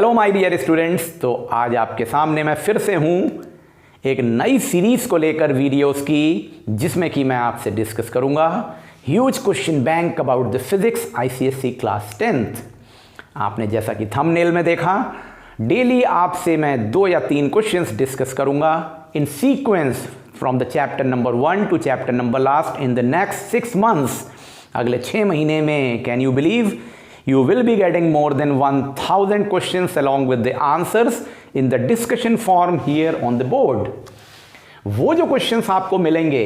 Hello my dear students. तो आज आपके सामने मैं फिर से हूँ एक नई सीरीज़ को लेकर वीडियोस की, जिसमें कि मैं आपसे डिस्कस करूँगा huge question bank about the physics ICSE class 10th। आपने जैसा कि थंबनेल में देखा, डेली आपसे मैं 2 या 3 क्वेश्चंस डिस्कस करूँगा in sequence from the chapter number 1 to chapter number last in the next 6 months। अगले 6 महीने में can you believe you will be getting more than 1000 questions along with the answers in the discussion form here on the board। वो जो questions आपको मिलेंगे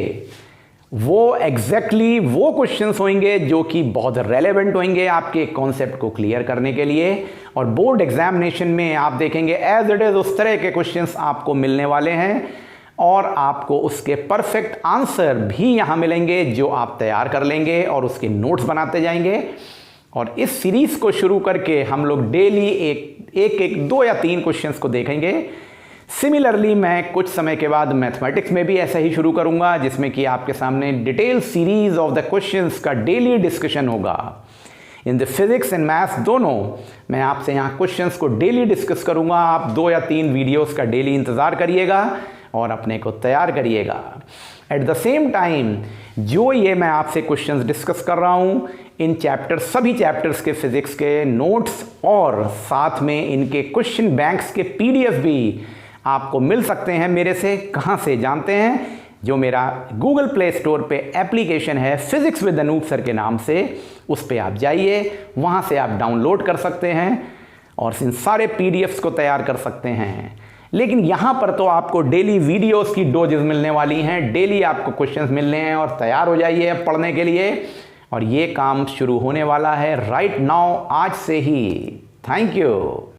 वो exactly वो questions होंगे जो कि बहुत रेलेवेंट होंगे आपके कॉन्सेप्ट को क्लियर करने के लिए, और बोर्ड एग्जामिनेशन में आप देखेंगे एज इट इज उस तरह के क्वेश्चंस आपको मिलने वाले हैं, और आपको उसके परफेक्ट आंसर भी यहाँ मिलेंगे जो आप तैयार कर लेंगे और उसके नोट्स बनाते जाएंगे। और इस सीरीज़ को शुरू करके हम लोग डेली एक 2 या 3 क्वेश्चंस को देखेंगे। सिमिलरली मैं कुछ समय के बाद मैथमेटिक्स में भी ऐसा ही शुरू करूंगा, जिसमें कि आपके सामने detail series of the questions का डेली डिस्कशन होगा। In the physics and maths दोनों मैं आपसे यहाँ क्वेश्चंस को डेली डिस्कस करूंगा। आप 2 या 3 वीडियोस का डेली इंतज़ार करिएगा और अपने को तैयार करिएगा। एट द सेम टाइम जो ये मैं आपसे क्वेश्चंस डिस्कस कर रहा हूँ, इन सभी चैप्टर्स के फिजिक्स के नोट्स और साथ में इनके क्वेश्चन बैंक्स के पीडीएफ भी आपको मिल सकते हैं मेरे से। कहाँ से जानते हैं? जो मेरा गूगल प्ले स्टोर पे एप्लीकेशन है फिजिक्स विद अनूप सर के नाम से, उस पे आप जाइए, वहाँ से आप डाउनलोड कर सकते हैं और इन सारे पीडीएफ्स को तैयार कर सकते हैं। लेकिन यहाँ पर तो आपको डेली वीडियोस की डोजेस मिलने वाली हैं, डेली आपको क्वेश्चंस मिलने हैं, और तैयार हो जाइए पढ़ने के लिए। और ये काम शुरू होने वाला है राइट नाउ, आज से ही। Thank you.